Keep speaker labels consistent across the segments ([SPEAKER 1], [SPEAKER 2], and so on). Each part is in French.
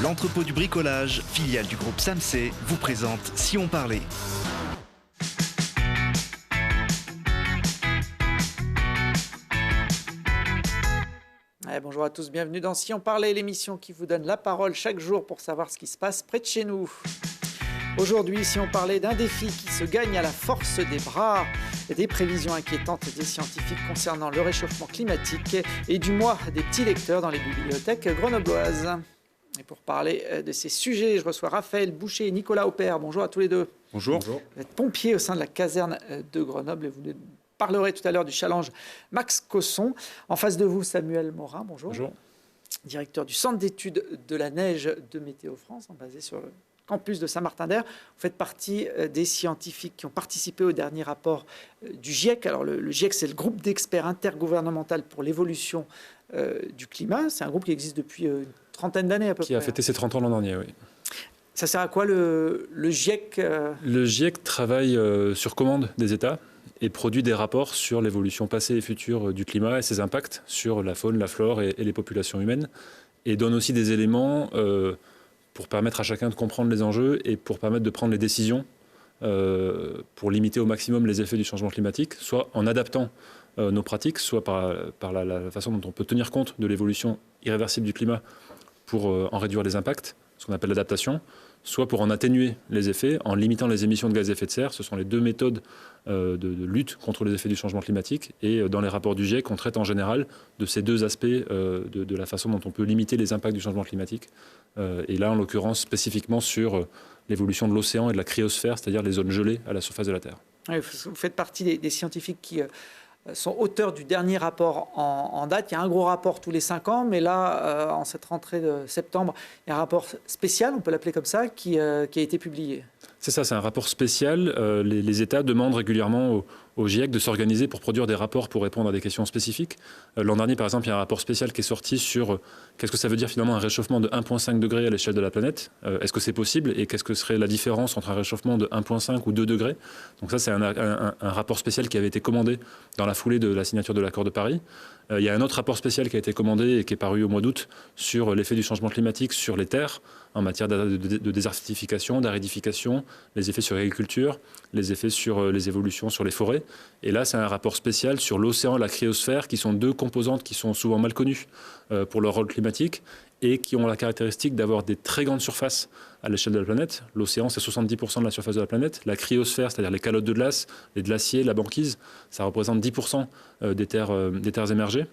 [SPEAKER 1] L'entrepôt du bricolage, filiale du groupe Samsey, vous présente Si on parlait.
[SPEAKER 2] Bonjour à tous, bienvenue dans Si on parlait, l'émission qui vous donne la parole chaque jour pour savoir ce qui se passe près de chez nous. Aujourd'hui, si on parlait d'un défi qui se gagne à la force des bras, des prévisions inquiétantes des scientifiques concernant le réchauffement climatique et du mois des petits lecteurs dans les bibliothèques grenobloises. Et pour parler de ces sujets, je reçois Raphaël Boucher et Nicolas Aupert. Bonjour à tous les deux.
[SPEAKER 3] Bonjour.
[SPEAKER 2] Vous êtes pompiers au sein de la caserne de Grenoble et vous parlerez tout à l'heure du challenge Max Cosson. En face de vous, Samuel Morin. Bonjour.
[SPEAKER 3] Bonjour.
[SPEAKER 2] Directeur du Centre d'études de la neige de Météo France, basé sur le campus de Saint-Martin-d'Hères. Vous faites partie des scientifiques qui ont participé au dernier rapport du GIEC. Alors le GIEC, c'est le groupe d'experts intergouvernemental pour l'évolution du climat. C'est un groupe qui existe depuis une trentaine d'années à peu près.
[SPEAKER 3] Qui a fêté ses 30 ans l'an dernier, oui.
[SPEAKER 2] Ça sert à quoi le GIEC
[SPEAKER 3] Le GIEC travaille sur commande des États et produit des rapports sur l'évolution passée et future du climat et ses impacts sur la faune, la flore et les populations humaines. Et donne aussi des éléments pour permettre à chacun de comprendre les enjeux et pour permettre de prendre les décisions pour limiter au maximum les effets du changement climatique, soit en adaptant nos pratiques, soit par la façon dont on peut tenir compte de l'évolution irréversible du climat pour en réduire les impacts, ce qu'on appelle l'adaptation, soit pour en atténuer les effets en limitant les émissions de gaz à effet de serre. Ce sont les deux méthodes de lutte contre les effets du changement climatique. Et dans les rapports du GIEC, on traite en général de ces deux aspects de la façon dont on peut limiter les impacts du changement climatique. Et là, en l'occurrence, spécifiquement sur l'évolution de l'océan et de la cryosphère, c'est-à-dire les zones gelées à la surface de la Terre. Oui,
[SPEAKER 2] vous faites partie des scientifiques qui sont auteurs du dernier rapport en date. Il y a un gros rapport tous les 5 ans, mais là, en cette rentrée de septembre, il y a un rapport spécial, on peut l'appeler comme ça, qui a été publié.
[SPEAKER 3] C'est ça, c'est un rapport spécial. Les États demandent régulièrement au GIEC de s'organiser pour produire des rapports pour répondre à des questions spécifiques. L'an dernier, par exemple, il y a un rapport spécial qui est sorti sur qu'est-ce que ça veut dire finalement un réchauffement de 1,5 degré à l'échelle de la planète. Est-ce que c'est possible et qu'est-ce que serait la différence entre un réchauffement de 1,5 ou 2 degrés. Donc ça, c'est un rapport spécial qui avait été commandé dans la foulée de la signature de l'accord de Paris. Il y a un autre rapport spécial qui a été commandé et qui est paru au mois d'août sur l'effet du changement climatique sur les terres en matière de désertification, d'aridification, les effets sur l'agriculture, les effets sur les évolutions sur les forêts. Et là, c'est un rapport spécial sur l'océan et la cryosphère, qui sont deux composantes qui sont souvent mal connues pour leur rôle climatique et qui ont la caractéristique d'avoir des très grandes surfaces à l'échelle de la planète. L'océan, c'est 70% de la surface de la planète. La cryosphère, c'est-à-dire les calottes de glace, les glaciers, la banquise, ça représente 10% des terres émergées.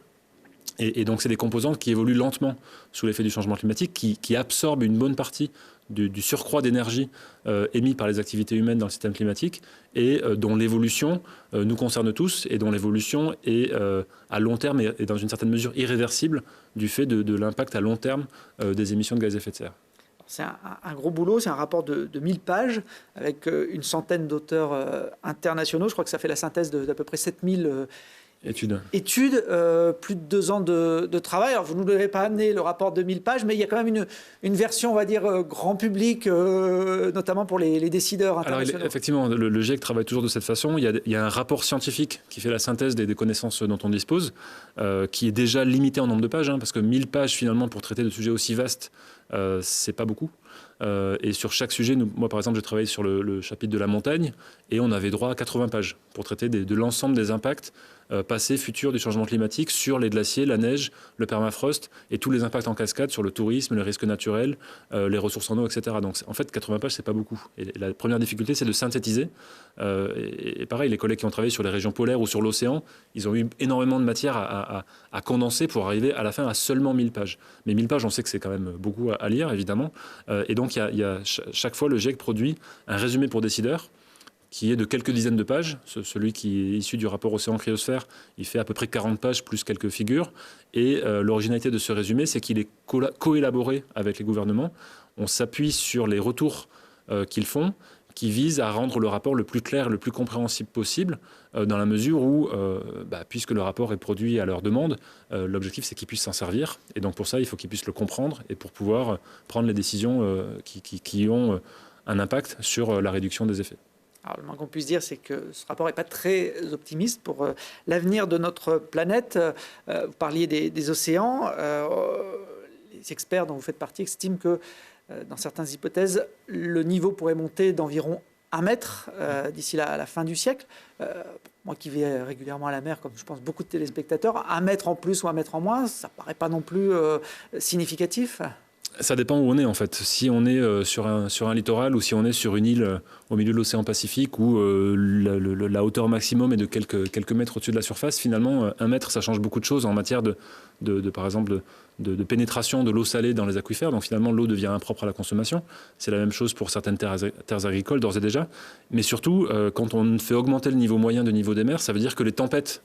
[SPEAKER 3] Et donc, c'est des composantes qui évoluent lentement sous l'effet du changement climatique, qui absorbent une bonne partie du surcroît d'énergie émis par les activités humaines dans le système climatique et dont l'évolution nous concerne tous et dont l'évolution est à long terme et dans une certaine mesure irréversible du fait de l'impact à long terme des émissions de gaz à effet de serre.
[SPEAKER 2] C'est un gros boulot, c'est un rapport de 1000 pages avec une centaine d'auteurs internationaux. Je crois que ça fait la synthèse d'à peu près 7000 études, plus de 2 ans de travail. Alors, vous ne nous l'avez pas amené, le rapport de 1000 pages, mais il y a quand même une version, on va dire, grand public, notamment pour les décideurs internationaux.
[SPEAKER 3] Alors, effectivement, le GIEC travaille toujours de cette façon. Il y a un rapport scientifique qui fait la synthèse des connaissances dont on dispose, qui est déjà limité en nombre de pages, parce que 1000 pages, finalement, pour traiter de sujets aussi vastes, c'est pas beaucoup. Et sur chaque sujet, moi par exemple, j'ai travaillé sur le chapitre de la montagne et on avait droit à 80 pages pour traiter de l'ensemble des impacts passés, futurs du changement climatique sur les glaciers, la neige, le permafrost et tous les impacts en cascade sur le tourisme, les risques naturels, les ressources en eau, etc. Donc en fait, 80 pages, c'est pas beaucoup. Et la première difficulté, c'est de synthétiser. Et pareil, les collègues qui ont travaillé sur les régions polaires ou sur l'océan, ils ont eu énormément de matière à condenser pour arriver à la fin à seulement 1000 pages. Mais 1000 pages, on sait que c'est quand même beaucoup à lire, évidemment. Et donc, chaque fois, le GIEC produit un résumé pour décideurs qui est de quelques dizaines de pages. Celui qui est issu du rapport Océan-Cryosphère, il fait à peu près 40 pages plus quelques figures. Et l'originalité de ce résumé, c'est qu'il est co-élaboré avec les gouvernements. On s'appuie sur les retours qu'ils font, qui visent à rendre le rapport le plus clair, le plus compréhensible possible, dans la mesure où, puisque le rapport est produit à leur demande, l'objectif c'est qu'ils puissent s'en servir. Et donc pour ça, il faut qu'ils puissent le comprendre et pour pouvoir prendre les décisions qui ont un impact sur la réduction des effets.
[SPEAKER 2] Alors, le moins qu'on puisse dire, c'est que ce rapport n'est pas très optimiste pour l'avenir de notre planète. Vous parliez des océans. les experts dont vous faites partie estiment que, dans certaines hypothèses, le niveau pourrait monter d'environ 1 mètre d'ici la fin du siècle. Moi qui vais régulièrement à la mer, comme je pense beaucoup de téléspectateurs, 1 mètre en plus ou 1 mètre en moins, ça ne paraît pas non plus significatif.
[SPEAKER 3] Ça dépend où on est en fait. Si on est sur un littoral ou si on est sur une île au milieu de l'océan Pacifique où la hauteur maximum est de quelques mètres au-dessus de la surface, finalement 1 mètre ça change beaucoup de choses en matière par exemple de pénétration de l'eau salée dans les aquifères. Donc finalement l'eau devient impropre à la consommation. C'est la même chose pour certaines terres agricoles d'ores et déjà. Mais surtout quand on fait augmenter le niveau moyen de niveau des mers, ça veut dire que les tempêtes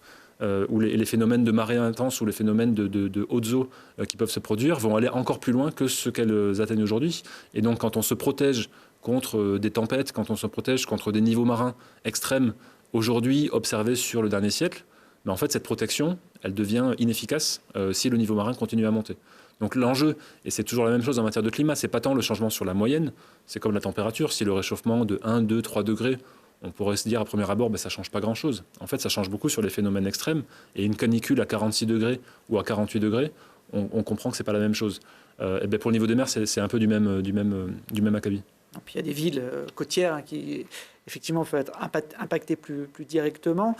[SPEAKER 3] où les phénomènes de marée intense ou les phénomènes de hautes eaux qui peuvent se produire vont aller encore plus loin que ce qu'elles atteignent aujourd'hui. Et donc quand on se protège contre des tempêtes, quand on se protège contre des niveaux marins extrêmes aujourd'hui observés sur le dernier siècle, mais en fait cette protection, elle devient inefficace si le niveau marin continue à monter. Donc l'enjeu, et c'est toujours la même chose en matière de climat, c'est pas tant le changement sur la moyenne, c'est comme la température, si le réchauffement de 1, 2, 3 degrés, on pourrait se dire à premier abord, ça ne change pas grand-chose. En fait, ça change beaucoup sur les phénomènes extrêmes. Et une canicule à 46 degrés ou à 48 degrés, on comprend que ce n'est pas la même chose. Et pour le niveau des mers, c'est un peu du même acabit.
[SPEAKER 2] Et puis il y a des villes côtières qui, effectivement, peuvent être impactées plus directement.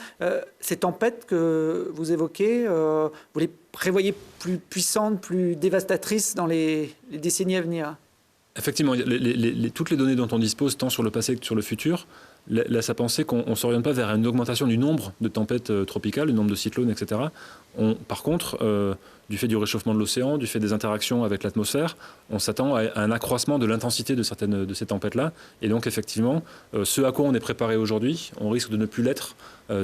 [SPEAKER 2] Ces tempêtes que vous évoquez, vous les prévoyez plus puissantes, plus dévastatrices dans les décennies à venir? Effectivement,
[SPEAKER 3] toutes les données dont on dispose, tant sur le passé que sur le futur, laisse à penser qu'on ne s'oriente pas vers une augmentation du nombre de tempêtes tropicales, du nombre de cyclones, etc. Par contre, du fait du réchauffement de l'océan, du fait des interactions avec l'atmosphère, on s'attend à un accroissement de l'intensité de certaines de ces tempêtes-là. Et donc, effectivement, ce à quoi on est préparé aujourd'hui, on risque de ne plus l'être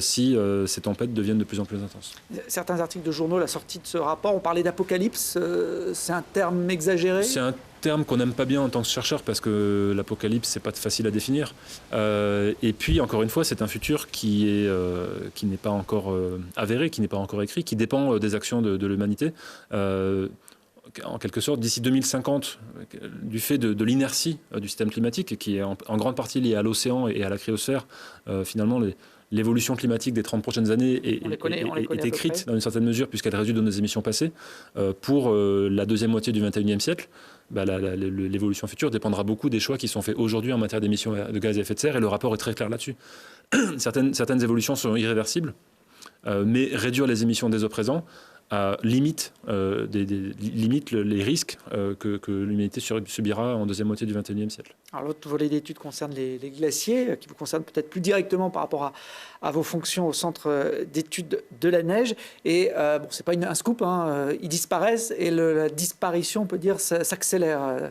[SPEAKER 3] si ces tempêtes deviennent de plus en plus intenses.
[SPEAKER 2] Certains articles de journaux, la sortie de ce rapport, ont parlé d'apocalypse. C'est un terme exagéré?
[SPEAKER 3] C'est un terme qu'on n'aime pas bien en tant que chercheur parce que l'apocalypse, c'est pas facile à définir. Et puis, encore une fois, c'est un futur qui n'est pas encore avéré, qui n'est pas encore écrit, qui dépend des actions de l'humanité. En quelque sorte, d'ici 2050, du fait de l'inertie du système climatique, qui est en grande partie liée à l'océan et à la cryosphère, finalement, l'évolution climatique des 30 prochaines années est écrite dans une certaine mesure, puisqu'elle résulte de nos émissions passées. Pour la deuxième moitié du XXIe siècle, l'évolution future dépendra beaucoup des choix qui sont faits aujourd'hui en matière d'émissions de gaz à effet de serre, et le rapport est très clair là-dessus. Certaines évolutions sont irréversibles, mais réduire les émissions dès au présent limite les risques que l'humanité subira en deuxième moitié du XXIe siècle.
[SPEAKER 2] Alors l'autre volet d'études concerne les glaciers, qui vous concerne peut-être plus directement par rapport à vos fonctions au Centre d'études de la neige. Et c'est pas un scoop, ils disparaissent et la disparition, on peut dire, s'accélère.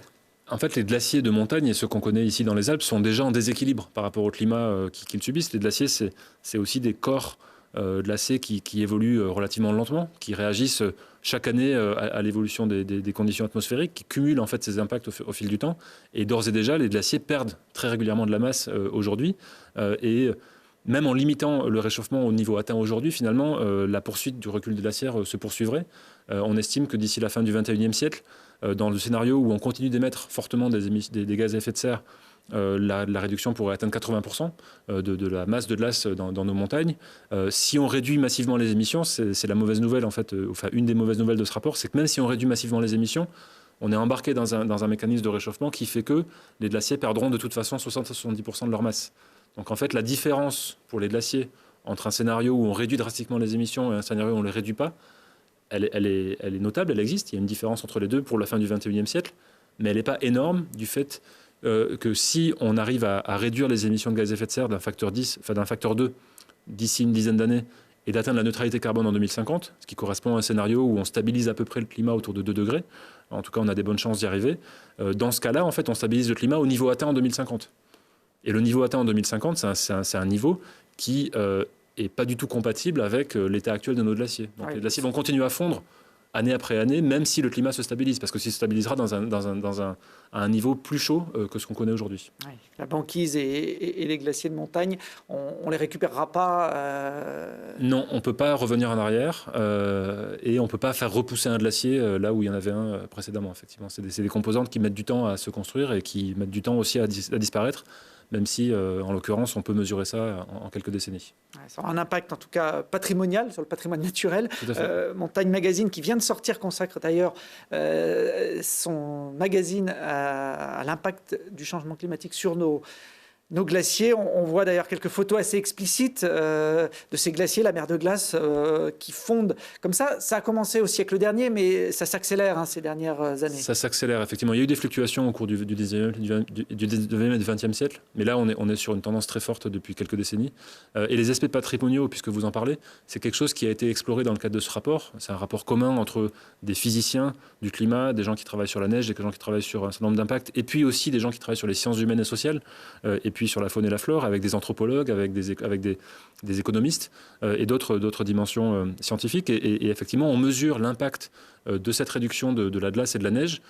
[SPEAKER 3] En fait, les glaciers de montagne et ceux qu'on connaît ici dans les Alpes sont déjà en déséquilibre par rapport au climat qu'ils subissent. Les glaciers, c'est aussi des corps glacés qui évoluent relativement lentement, qui réagissent chaque année à l'évolution des conditions atmosphériques, qui cumulent en fait ces impacts au fil du temps. Et d'ores et déjà, les glaciers perdent très régulièrement de la masse aujourd'hui. Et même en limitant le réchauffement au niveau atteint aujourd'hui, finalement, la poursuite du recul des glaciaires se poursuivrait. On estime que d'ici la fin du XXIe siècle, dans le scénario où on continue d'émettre fortement des gaz à effet de serre, la réduction pourrait atteindre 80% de la masse de glace dans nos montagnes. Si on réduit massivement les émissions, c'est la mauvaise nouvelle en fait, une des mauvaises nouvelles de ce rapport, c'est que même si on réduit massivement les émissions, on est embarqué dans un mécanisme de réchauffement qui fait que les glaciers perdront de toute façon 60-70% de leur masse. Donc en fait, la différence pour les glaciers entre un scénario où on réduit drastiquement les émissions et un scénario où on ne les réduit pas, elle est notable, elle existe. Il y a une différence entre les deux pour la fin du XXIe siècle, mais elle n'est pas énorme du fait que si on arrive à réduire les émissions de gaz à effet de serre d'un facteur 2 d'ici une dizaine d'années et d'atteindre la neutralité carbone en 2050, ce qui correspond à un scénario où on stabilise à peu près le climat autour de 2 degrés, en tout cas on a des bonnes chances d'y arriver, dans ce cas-là, en fait, on stabilise le climat au niveau atteint en 2050. Et le niveau atteint en 2050, c'est un niveau qui n'est pas du tout compatible avec l'état actuel de nos glaciers. Donc les glaciers vont continuer à fondre année après année, même si le climat se stabilise, parce que s'il se stabilisera à un niveau plus chaud que ce qu'on connaît aujourd'hui.
[SPEAKER 2] Oui. La banquise et les glaciers de montagne, on ne les récupérera pas
[SPEAKER 3] Non, on ne peut pas revenir en arrière et on ne peut pas faire repousser un glacier là où il y en avait un précédemment, effectivement. C'est des composantes qui mettent du temps à se construire et qui mettent du temps aussi à disparaître. même si, en l'occurrence, on peut mesurer ça en quelques décennies.
[SPEAKER 2] Ouais, ça aura un impact, en tout cas, patrimonial, sur le patrimoine naturel. Montagne Magazine, qui vient de sortir, consacre d'ailleurs son magazine à l'impact du changement climatique sur nos glaciers. On voit d'ailleurs quelques photos assez explicites de ces glaciers, la mer de glace qui fondent comme ça. Ça a commencé au siècle dernier, mais ça s'accélère ces dernières années.
[SPEAKER 3] Ça s'accélère, effectivement. Il y a eu des fluctuations au cours du 19e et du 20e siècle, mais là, on est sur une tendance très forte depuis quelques décennies. Et les aspects patrimoniaux, puisque vous en parlez, c'est quelque chose qui a été exploré dans le cadre de ce rapport. C'est un rapport commun entre des physiciens du climat, des gens qui travaillent sur la neige, des gens qui travaillent sur un certain nombre d'impacts, et puis aussi des gens qui travaillent sur les sciences humaines et sociales, et puis sur la faune et la flore, avec des anthropologues, avec des économistes et d'autres dimensions scientifiques. Et effectivement, on mesure l'impact de cette réduction de la glace et de la neige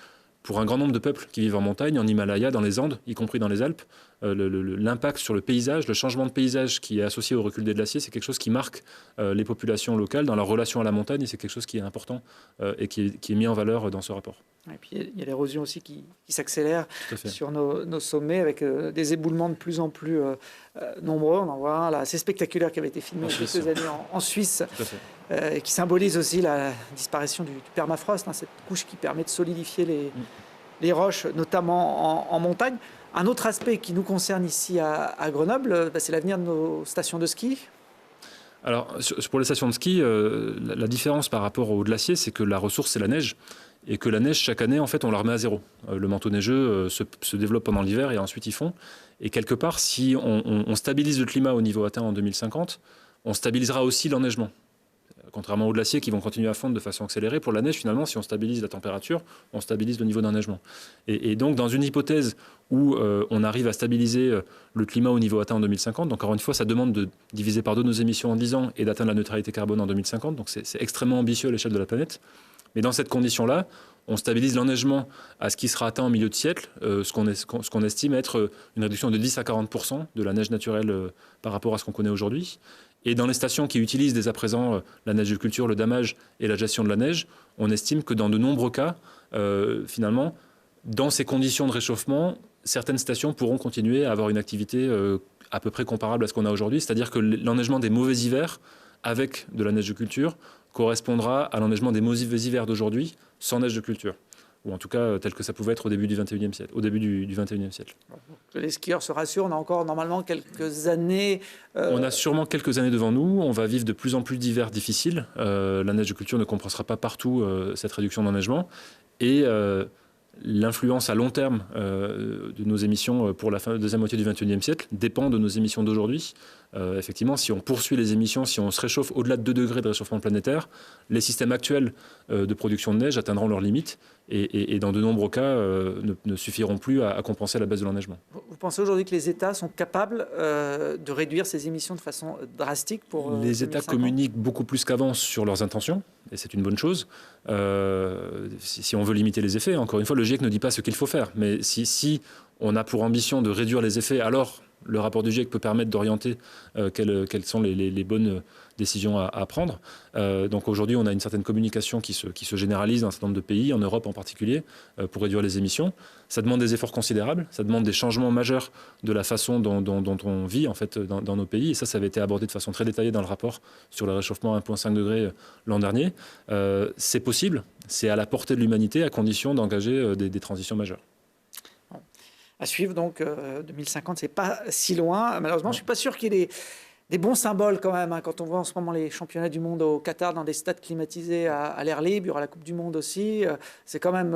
[SPEAKER 3] pour un grand nombre de peuples qui vivent en montagne, en Himalaya, dans les Andes, y compris dans les Alpes. L'impact sur le paysage, le changement de paysage qui est associé au recul des glaciers, c'est quelque chose qui marque les populations locales dans leur relation à la montagne, et c'est quelque chose qui est important et qui est mis en valeur dans ce rapport.
[SPEAKER 2] Et puis il y a l'érosion aussi qui s'accélère sur nos sommets, avec des éboulements de plus en plus nombreux. On en voit un là, assez spectaculaire qui avait été filmé il y a quelques années en Suisse, et qui symbolise aussi la disparition du permafrost, cette couche qui permet de solidifier les roches, notamment en montagne. Un autre aspect qui nous concerne ici à Grenoble, c'est l'avenir de nos stations de ski.
[SPEAKER 3] Alors, pour les stations de ski, la différence par rapport au glacier, c'est que la ressource, c'est la neige. Et que la neige, chaque année, en fait, on la remet à zéro. Le manteau neigeux se développe pendant l'hiver et ensuite il fond. Et quelque part, si on stabilise le climat au niveau atteint en 2050, on stabilisera aussi l'enneigement. Contrairement aux glaciers qui vont continuer à fondre de façon accélérée, pour la neige, finalement, si on stabilise la température, on stabilise le niveau d'enneigement. Et donc, dans une hypothèse où on arrive à stabiliser le climat au niveau atteint en 2050, donc encore une fois, ça demande de diviser par 2 nos émissions en 10 ans et d'atteindre la neutralité carbone en 2050, donc c'est extrêmement ambitieux à l'échelle de la planète. Mais dans cette condition-là, on stabilise l'enneigement à ce qui sera atteint en milieu de siècle, ce qu'on estime être une réduction de 10 à 40% de la neige naturelle par rapport à ce qu'on connaît aujourd'hui. Et dans les stations qui utilisent dès à présent la neige de culture, le damage et la gestion de la neige, on estime que dans de nombreux cas, finalement, dans ces conditions de réchauffement, certaines stations pourront continuer à avoir une activité à peu près comparable à ce qu'on a aujourd'hui. C'est-à-dire que l'enneigement des mauvais hivers, avec de la neige de culture, correspondra à l'enneigement des mauvais hivers d'aujourd'hui sans neige de culture. Ou en tout cas tel que ça pouvait être au début du XXIe siècle. Au début du XXIe siècle.
[SPEAKER 2] Les skieurs se rassurent, on a encore normalement quelques années.
[SPEAKER 3] On a sûrement quelques années devant nous. On va vivre de plus en plus d'hivers difficiles. La neige de culture ne compensera pas partout cette réduction d'enneigement. Et l'influence à long terme de nos émissions pour la deuxième moitié du XXIe siècle dépend de nos émissions d'aujourd'hui. Effectivement, si on poursuit les émissions, si on se réchauffe au-delà de 2 degrés de réchauffement planétaire, les systèmes actuels de production de neige atteindront leurs limites et dans de nombreux cas ne suffiront plus à compenser la baisse de l'enneigement.
[SPEAKER 2] Vous pensez aujourd'hui que les États sont capables de réduire ces émissions de façon drastique pour
[SPEAKER 3] Les États communiquent beaucoup plus qu'avant sur leurs intentions, et c'est une bonne chose. Si on veut limiter les effets, encore une fois, le GIEC ne dit pas ce qu'il faut faire, mais si on a pour ambition de réduire les effets, alors le rapport du GIEC peut permettre d'orienter quelles sont les bonnes décisions à prendre. Donc aujourd'hui, on a une certaine communication qui se généralise dans un certain nombre de pays, en Europe en particulier, pour réduire les émissions. Ça demande des efforts considérables, ça demande des changements majeurs de la façon dont on vit en fait, dans nos pays. Et ça avait été abordé de façon très détaillée dans le rapport sur le réchauffement à 1,5 degré l'an dernier. C'est possible, c'est à la portée de l'humanité, à condition d'engager des transitions majeures.
[SPEAKER 2] À suivre, donc 2050, c'est pas si loin. Malheureusement, je suis pas sûr qu'il y ait des bons symboles quand même. Quand on voit en ce moment les championnats du monde au Qatar dans des stades climatisés à l'air libre, il y aura la Coupe du Monde aussi. C'est quand même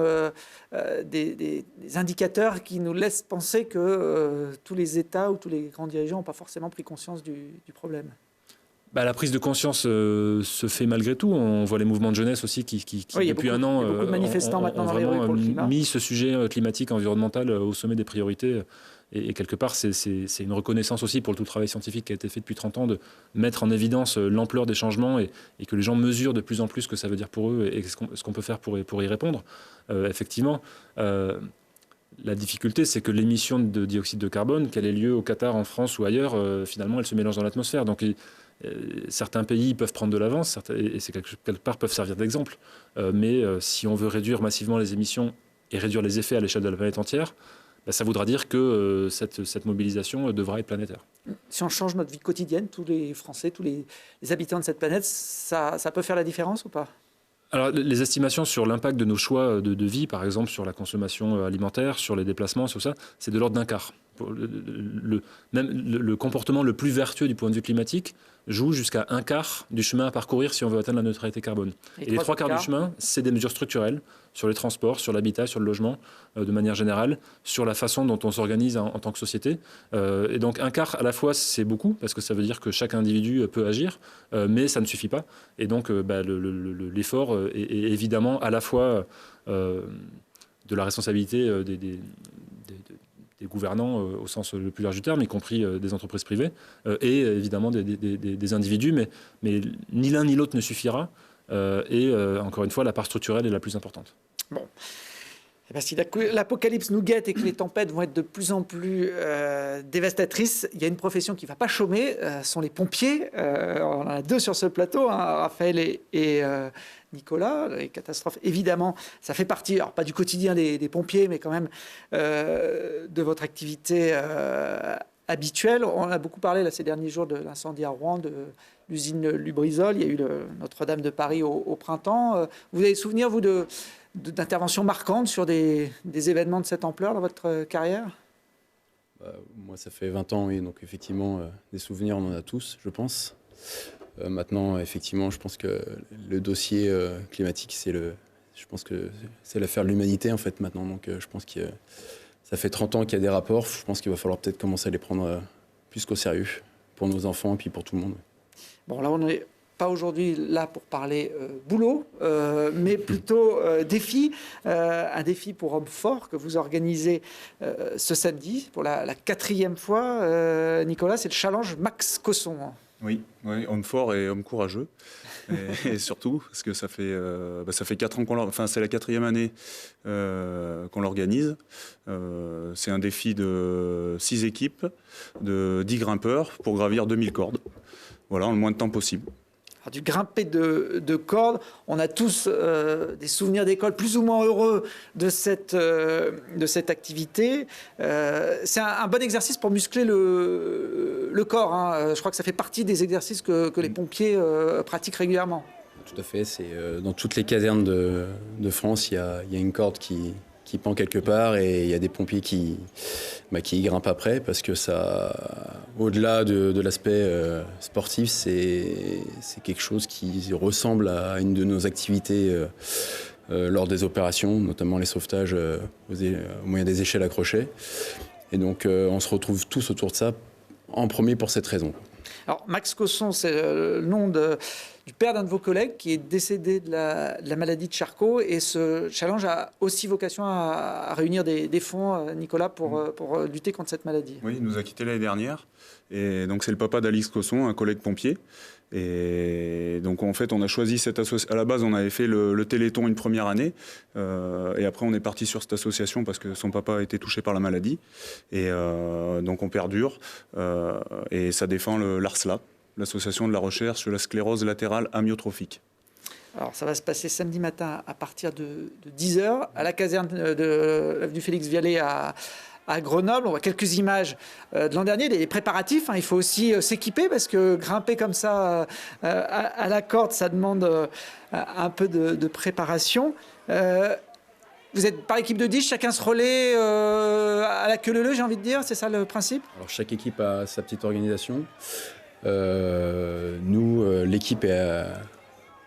[SPEAKER 2] des indicateurs qui nous laissent penser que tous les États ou tous les grands dirigeants n'ont pas forcément pris conscience du problème. La prise de conscience se fait malgré tout. On voit les mouvements de jeunesse aussi qui depuis un an, ont vraiment mis ce sujet climatique, environnemental au sommet des priorités. Et quelque part, c'est une reconnaissance aussi pour tout le travail scientifique qui a été fait depuis 30 ans de mettre en évidence l'ampleur des changements et que les gens mesurent de plus en plus ce que ça veut dire pour eux et ce qu'on peut faire pour y répondre. Effectivement, la difficulté, c'est que l'émission de dioxyde de carbone, qu'elle ait lieu au Qatar, en France ou ailleurs, finalement, elle se mélange dans l'atmosphère. Donc, certains pays peuvent prendre de l'avance et c'est quelque part peuvent servir d'exemple. Mais si on veut réduire massivement les émissions et réduire les effets à l'échelle de la planète entière,
[SPEAKER 3] ça voudra dire que cette mobilisation devra être planétaire.
[SPEAKER 2] Si on change notre vie quotidienne, tous les Français, tous les habitants de cette planète, ça peut faire la différence ou pas ?
[SPEAKER 3] Alors, les estimations sur l'impact de nos choix de vie, par exemple sur la consommation alimentaire, sur les déplacements, sur ça, c'est de l'ordre d'un quart. Même le comportement le plus vertueux du point de vue climatique joue jusqu'à un quart du chemin à parcourir si on veut atteindre la neutralité carbone. Et les trois quarts du chemin, c'est des mesures structurelles sur les transports, sur l'habitat, sur le logement, de manière générale, sur la façon dont on s'organise en tant que société. Et donc un quart, à la fois, c'est beaucoup, parce que ça veut dire que chaque individu peut agir, mais ça ne suffit pas. Et donc l'effort est évidemment à la fois de la responsabilité des gouvernants au sens le plus large du terme, y compris des entreprises privées, et évidemment des individus, mais ni l'un ni l'autre ne suffira. Encore une fois, la part structurelle est la plus importante.
[SPEAKER 2] Bon. Eh bien, si l'apocalypse nous guette et que les tempêtes vont être de plus en plus dévastatrices, il y a une profession qui ne va pas chômer, ce sont les pompiers. On en a deux sur ce plateau, hein, Raphaël et Nicolas. Les catastrophes, évidemment, ça fait partie, alors pas du quotidien des pompiers, mais quand même de votre activité habituelle. On a beaucoup parlé là, ces derniers jours de l'incendie à Rouen, de l'usine Lubrizol. Il y a eu Notre-Dame de Paris au printemps. Vous avez souvenir, vous, d'interventions marquantes sur des événements de cette ampleur dans votre carrière ?
[SPEAKER 4] Moi, ça fait 20 ans, oui, donc effectivement, des souvenirs, on en a tous, je pense. Maintenant, effectivement, je pense que le dossier climatique, je pense que c'est l'affaire de l'humanité, en fait, maintenant. Donc, je pense que ça fait 30 ans qu'il y a des rapports. Je pense qu'il va falloir peut-être commencer à les prendre plus qu'au sérieux pour nos enfants et puis pour tout le monde.
[SPEAKER 2] Bon, là, on n'est pas aujourd'hui là pour parler boulot, mais plutôt défi. Un défi pour hommes forts que vous organisez ce samedi pour la 4e fois. Nicolas, c'est le challenge Max Cosson.
[SPEAKER 5] Oui, homme fort et homme courageux. Et surtout, parce que ça fait 4 ans c'est la 4e année qu'on l'organise. C'est un défi de 6 équipes, de 10 grimpeurs pour gravir 2000 cordes. Voilà, en le moins de temps possible.
[SPEAKER 2] Alors, du grimper de cordes, on a tous des souvenirs d'école plus ou moins heureux de cette activité. C'est un bon exercice pour muscler le corps. Hein. Je crois que ça fait partie des exercices que les pompiers pratiquent régulièrement.
[SPEAKER 4] Tout à fait. C'est, dans toutes les casernes de France, il y a une corde qui pend quelque part et il y a des pompiers qui y grimpent après parce que ça, au-delà de l'aspect sportif, c'est quelque chose qui ressemble à une de nos activités lors des opérations, notamment les sauvetages au moyen des échelles accrochées. Et donc on se retrouve tous autour de ça en premier pour cette raison.
[SPEAKER 2] Alors Max Cosson, c'est le nom du père d'un de vos collègues qui est décédé de la maladie de Charcot, et ce challenge a aussi vocation à réunir des fonds, Nicolas, pour lutter contre cette maladie.
[SPEAKER 5] Oui, il nous a quittés l'année dernière, et donc c'est le papa d'Alix Cosson, un collègue pompier. Et donc en fait on a choisi cette association. À la base on avait fait le Téléthon une première année, et après on est parti sur cette association parce que son papa a été touché par la maladie, et donc on perdure, et ça défend l'ARSLA, l'association de la recherche sur la sclérose latérale amyotrophique.
[SPEAKER 2] Alors ça va se passer samedi matin à partir de 10h à la caserne de l'avenue Félix Vialet à Grenoble. On voit quelques images de l'an dernier, des préparatifs. Il faut aussi s'équiper parce que grimper comme ça à la corde, ça demande un peu de préparation. Vous êtes par équipe de 10, chacun se relaie à la queue leu-leu, j'ai envie de dire. C'est ça le principe ?
[SPEAKER 4] Alors chaque équipe a sa petite organisation. Nous, l'équipe est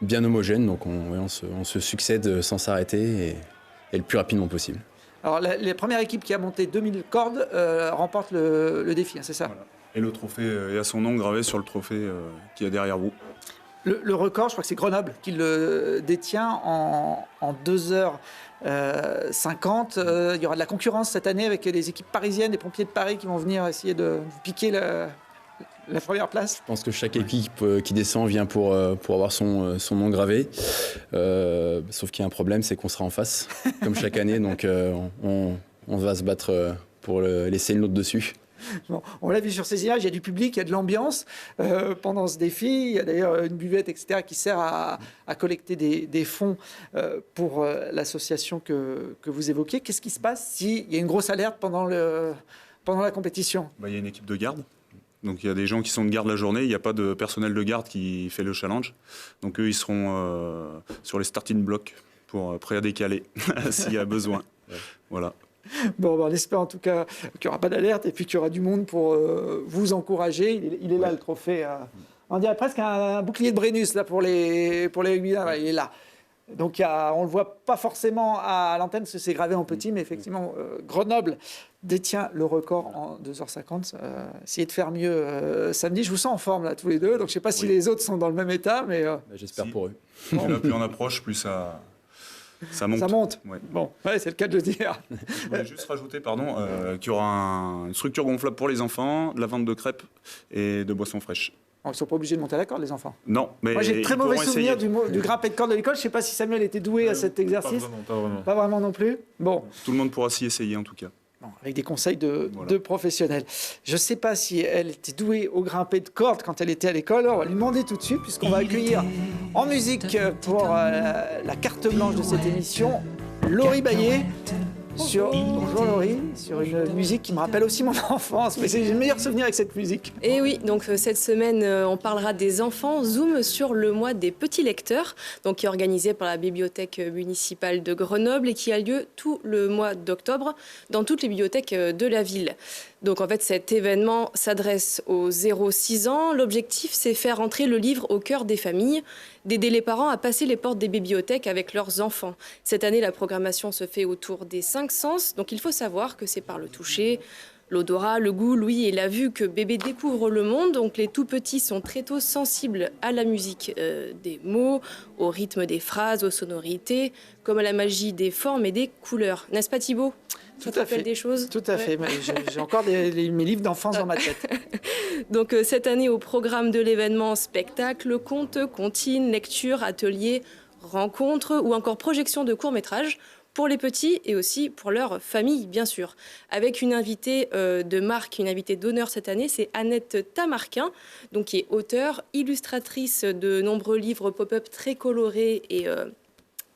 [SPEAKER 4] bien homogène, donc on se succède sans s'arrêter et le plus rapidement possible.
[SPEAKER 2] Alors, la première équipe qui a monté 2000 cordes remporte le défi, hein, c'est ça ?
[SPEAKER 5] Voilà. Et le trophée est à son nom gravé sur le trophée qui est derrière vous.
[SPEAKER 2] Le record, je crois que c'est Grenoble qui le détient en 2h50. Il y aura de la concurrence cette année avec les équipes parisiennes, les pompiers de Paris qui vont venir essayer de piquer la première place.
[SPEAKER 4] Je pense que chaque équipe qui descend vient pour avoir son nom gravé. Sauf qu'il y a un problème, c'est qu'on sera en face, comme chaque année. Donc on va se battre pour laisser une note dessus.
[SPEAKER 2] Bon, on l'a vu sur ces images, il y a du public, il y a de l'ambiance pendant ce défi. Il y a d'ailleurs une buvette, etc., qui sert à collecter des fonds pour l'association que vous évoquez. Qu'est-ce qui se passe s'il y a une grosse alerte pendant la compétition?
[SPEAKER 5] Il y a une équipe de garde. Donc il y a des gens qui sont de garde la journée. Il n'y a pas de personnel de garde qui fait le challenge. Donc eux, ils seront sur les starting blocks prêts à décaler s'il y a besoin. Ouais. Voilà.
[SPEAKER 2] Bon, on espère en tout cas qu'il n'y aura pas d'alerte et puis qu'il y aura du monde pour vous encourager. Il est là, le trophée. On dirait presque un bouclier de Brennus là, pour les rugbyens. Ouais, il est là. Donc on ne le voit pas forcément à l'antenne parce que c'est gravé en petit, mais effectivement, Grenoble détient le record en 2h50. Essayez de faire mieux samedi. Je vous sens en forme là, tous les deux. Donc je ne sais pas si les autres sont dans le même état, mais...
[SPEAKER 4] J'espère pour eux.
[SPEAKER 5] Plus on approche, plus ça monte.
[SPEAKER 2] Ça monte.
[SPEAKER 5] Ouais.
[SPEAKER 2] Bon, ouais, c'est le cas de le dire.
[SPEAKER 5] Je voulais juste rajouter, qu'il y aura une structure gonflable pour les enfants, de la vente de crêpes et de boissons fraîches.
[SPEAKER 2] Ils ne sont pas obligés de monter à la corde, les enfants.
[SPEAKER 5] Non, mais
[SPEAKER 2] moi, j'ai de très mauvais souvenirs du grimpé de corde de l'école. Je ne sais pas si Samuel était doué à cet exercice.
[SPEAKER 3] Pas vraiment.
[SPEAKER 2] Pas vraiment non plus. Bon.
[SPEAKER 5] Tout le monde pourra s'y essayer, en tout cas.
[SPEAKER 2] Bon, avec des conseils de professionnels. Je ne sais pas si elle était douée au grimpé de corde quand elle était à l'école. On va lui demander tout de suite, puisqu'on va accueillir en musique pour la carte blanche de cette émission, Laurie Baillet. Bonjour Laurie, sur une musique qui me rappelle aussi mon enfance, mais j'ai le meilleur souvenir avec cette musique.
[SPEAKER 6] Et oui, donc cette semaine, on parlera des enfants. Zoom sur le mois des petits lecteurs, donc qui est organisé par la bibliothèque municipale de Grenoble et qui a lieu tout le mois d'octobre dans toutes les bibliothèques de la ville. Donc en fait, cet événement s'adresse aux 0-6 ans. L'objectif, c'est faire entrer le livre au cœur des familles, d'aider les parents à passer les portes des bibliothèques avec leurs enfants. Cette année, la programmation se fait autour des 5 sens. Donc il faut savoir que c'est par le toucher, l'odorat, le goût, l'ouïe et la vue que bébé découvre le monde. Donc les tout petits sont très tôt sensibles à la musique des mots, au rythme des phrases, aux sonorités, comme à la magie des formes et des couleurs. N'est-ce pas Thibaut ?
[SPEAKER 2] Tout à fait.
[SPEAKER 6] Des choses.
[SPEAKER 2] Tout à fait. J'ai encore mes livres d'enfance dans ma tête.
[SPEAKER 6] Donc cette année, au programme de l'événement, spectacle, contes, comptines, lectures, ateliers, rencontres ou encore projections de courts-métrages pour les petits et aussi pour leur famille, bien sûr. Avec une invitée de marque, une invitée d'honneur cette année, c'est Annette Tamarquin, donc qui est auteure, illustratrice de nombreux livres pop-up très colorés et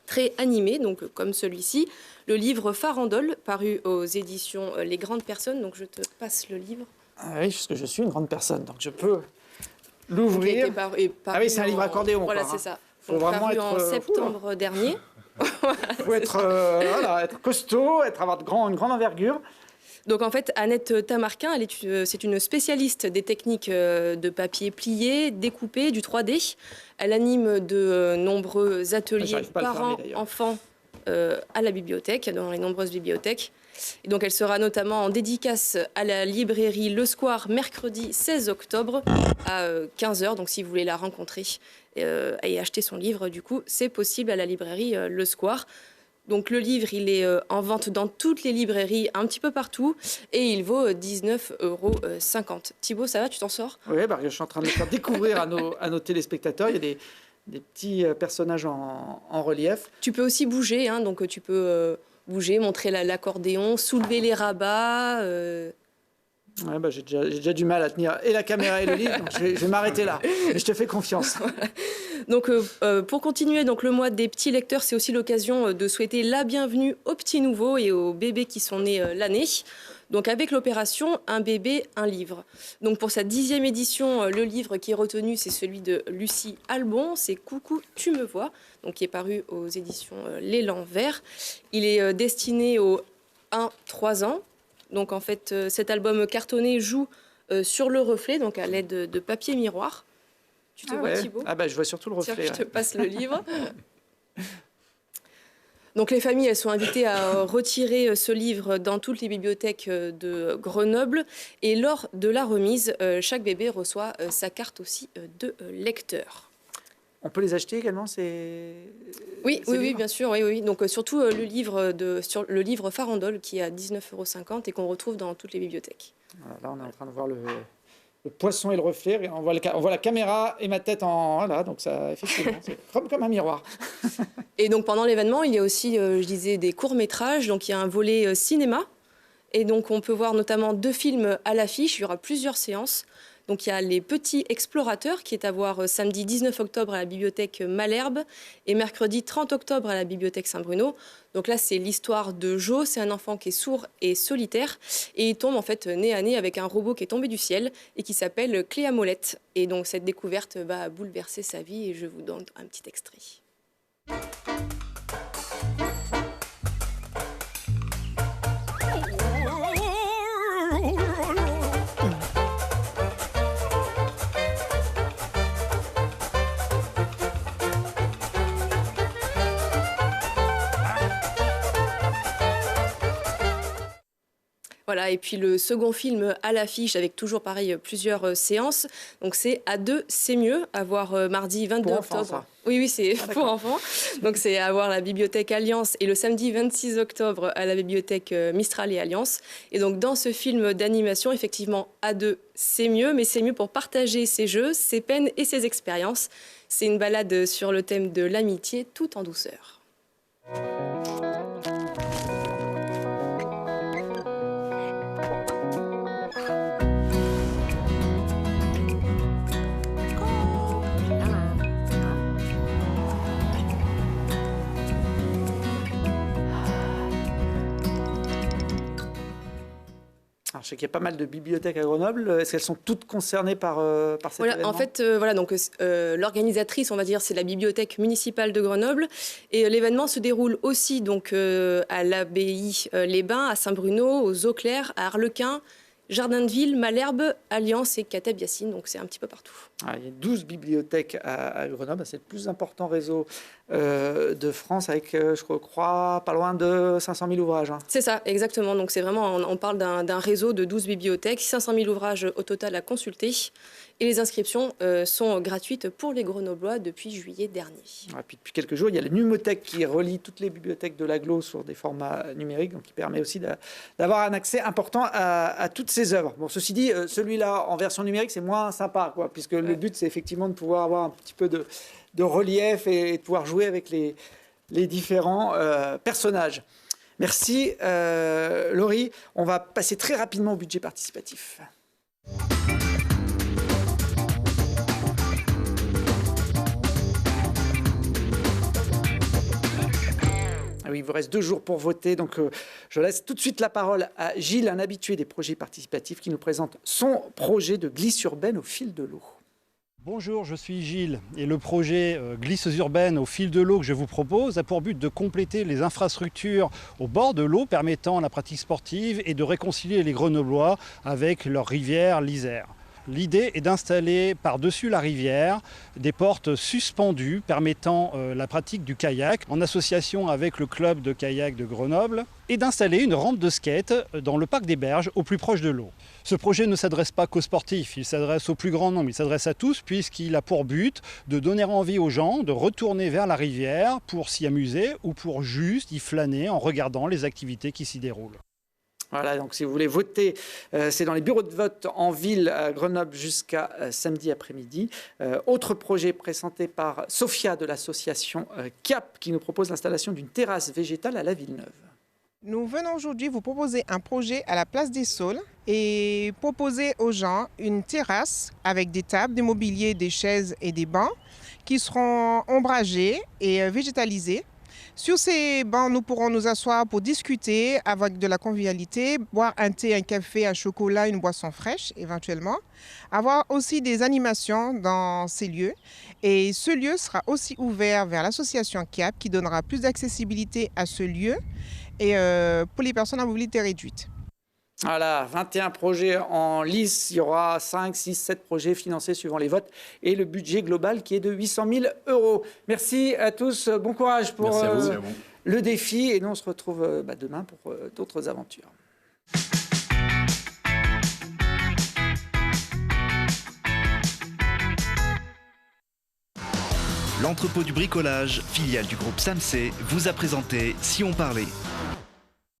[SPEAKER 6] très animés, donc comme celui-ci. Le livre Farandole, paru aux éditions Les Grandes Personnes. Donc je te passe le livre.
[SPEAKER 2] Ah oui, parce que je suis une grande personne, donc je peux l'ouvrir. Ah oui, c'est un livre accordéon.
[SPEAKER 6] Voilà, c'est ça.
[SPEAKER 2] Il faut vraiment être
[SPEAKER 6] en septembre dernier.
[SPEAKER 2] Il faut être costaud, avoir une grande envergure.
[SPEAKER 6] Donc en fait, Annette Tamarquin, c'est une spécialiste des techniques de papier plié, découpé, du 3D. Elle anime de nombreux ateliers parents-enfants à la bibliothèque, dans les nombreuses bibliothèques. Et donc elle sera notamment en dédicace à la librairie Le Square mercredi 16 octobre à 15h. Donc si vous voulez la rencontrer et acheter son livre, du coup, c'est possible à la librairie Le Square. Donc le livre, il est en vente dans toutes les librairies, un petit peu partout, et il vaut 19,50 €. Thibaut, ça va, tu t'en sors ?
[SPEAKER 2] Oui, je suis en train de le faire découvrir à nos téléspectateurs. Il y a des petits personnages en relief.
[SPEAKER 6] Tu peux aussi bouger, hein, donc tu peux bouger, montrer l'accordéon, soulever les rabats.
[SPEAKER 2] Ouais, j'ai déjà du mal à tenir et la caméra et le livre, donc je vais m'arrêter là. Mais je te fais confiance.
[SPEAKER 6] Donc, pour continuer, donc, le mois des petits lecteurs, c'est aussi l'occasion de souhaiter la bienvenue aux petits nouveaux et aux bébés qui sont nés l'année. Donc avec l'opération Un bébé, un livre. Donc pour sa 10e édition, le livre qui est retenu, c'est celui de Lucie Albon, c'est Coucou, tu me vois, donc qui est paru aux éditions L'Élan Vert. Il est destiné aux 1-3 ans. Donc en fait, cet album cartonné joue sur le reflet, donc à l'aide de papier miroir. Tu te vois, Thibaut ?
[SPEAKER 2] Je vois surtout le reflet.
[SPEAKER 6] Tiens, je te passe le livre. Donc les familles, elles sont invitées à retirer ce livre dans toutes les bibliothèques de Grenoble. Et lors de la remise, chaque bébé reçoit sa carte aussi de lecteur.
[SPEAKER 2] On peut les acheter également,
[SPEAKER 6] Oui, bien sûr. Oui. Donc surtout le livre Farandole qui est à 19,50 € et qu'on retrouve dans toutes les bibliothèques.
[SPEAKER 2] Voilà, là, on est en train de voir le poisson et le reflet. On voit la caméra et ma tête voilà, donc ça, effectivement, c'est comme un miroir.
[SPEAKER 6] Et donc pendant l'événement, il y a aussi, je disais, des courts-métrages. Donc il y a un volet cinéma Et donc on peut voir notamment 2 films à l'affiche, il y aura plusieurs séances. Donc il y a Les Petits Explorateurs qui est à voir samedi 19 octobre à la bibliothèque Malherbe et mercredi 30 octobre à la bibliothèque Saint-Bruno. Donc là c'est l'histoire de Jo, c'est un enfant qui est sourd et solitaire et il tombe en fait nez à nez avec un robot qui est tombé du ciel et qui s'appelle Clé à molette. Et donc cette découverte va bouleverser sa vie et je vous donne un petit extrait. Voilà, et puis le second film à l'affiche avec toujours pareil plusieurs séances. Donc c'est À deux, c'est mieux, à voir mardi 22
[SPEAKER 2] pour
[SPEAKER 6] octobre.
[SPEAKER 2] Enfants, ça.
[SPEAKER 6] Oui, c'est pour enfants. Donc c'est à voir la bibliothèque Alliance et le samedi 26 octobre à la bibliothèque Mistral et Alliance. Et donc dans ce film d'animation, effectivement, À deux, c'est mieux, mais c'est mieux pour partager ses jeux, ses peines et ses expériences. C'est une balade sur le thème de l'amitié tout en douceur.
[SPEAKER 2] Alors, je sais qu'il y a pas mal de bibliothèques à Grenoble. Est-ce qu'elles sont toutes concernées par cet événement ?
[SPEAKER 6] En fait, donc l'organisatrice, on va dire, c'est la bibliothèque municipale de Grenoble. Et l'événement se déroule aussi donc à l'abbaye Les Bains, à Saint-Bruno, aux Eaux Claires, à Arlequin, Jardin de Ville, Malherbe, Alliance et Kateb-Yassine. Donc c'est un petit peu partout.
[SPEAKER 2] Il y a 12 bibliothèques à Grenoble. C'est le plus important réseau de France avec, je crois, pas loin de 500 000 ouvrages.
[SPEAKER 6] C'est ça, exactement. Donc c'est vraiment, on parle d'un réseau de 12 bibliothèques, 500 000 ouvrages au total à consulter. Et les inscriptions sont gratuites pour les Grenoblois depuis juillet dernier.
[SPEAKER 2] Et puis depuis quelques jours, il y a la Numothèque qui relie toutes les bibliothèques de l'agglo sur des formats numériques, donc qui permet aussi d'avoir un accès important à toutes ces œuvres. Bon, ceci dit, celui-là en version numérique, c'est moins sympa, puisque le but, c'est effectivement de pouvoir avoir un petit peu de relief et de pouvoir jouer avec les différents personnages. Merci, Laurie. On va passer très rapidement au budget participatif. Oui, il vous reste 2 jours pour voter, donc je laisse tout de suite la parole à Gilles, un habitué des projets participatifs, qui nous présente son projet de glisse urbaine au fil de l'eau.
[SPEAKER 7] Bonjour, je suis Gilles et le projet Glisses urbaines au fil de l'eau que je vous propose a pour but de compléter les infrastructures au bord de l'eau permettant la pratique sportive et de réconcilier les Grenoblois avec leur rivière, l'Isère. L'idée est d'installer par-dessus la rivière des portes suspendues permettant la pratique du kayak en association avec le club de kayak de Grenoble et d'installer une rampe de skate dans le parc des Berges au plus proche de l'eau. Ce projet ne s'adresse pas qu'aux sportifs, il s'adresse au plus grand nombre, il s'adresse à tous puisqu'il a pour but de donner envie aux gens de retourner vers la rivière pour s'y amuser ou pour juste y flâner en regardant les activités qui s'y déroulent.
[SPEAKER 2] Voilà, donc si vous voulez voter, c'est dans les bureaux de vote en ville à Grenoble jusqu'à samedi après-midi. Autre projet présenté par Sophia de l'association CAP qui nous propose l'installation d'une terrasse végétale à la Villeneuve.
[SPEAKER 8] Nous venons aujourd'hui vous proposer un projet à la place des Saules et proposer aux gens une terrasse avec des tables, des mobiliers, des chaises et des bancs qui seront ombragés et végétalisés. Sur ces bancs, nous pourrons nous asseoir pour discuter avec de la convivialité, boire un thé, un café, un chocolat, une boisson fraîche éventuellement. Avoir aussi des animations dans ces lieux. Et ce lieu sera aussi ouvert vers l'association CAP qui donnera plus d'accessibilité à ce lieu et pour les personnes à mobilité réduite.
[SPEAKER 2] Voilà, 21 projets en lice, il y aura 5, 6, 7 projets financés suivant les votes et le budget global qui est de 800 000 €. Merci à tous, bon courage pour le défi et nous on se retrouve demain pour d'autres aventures.
[SPEAKER 1] L'entrepôt du bricolage, filiale du groupe SAMC, vous a présenté Si on parlait.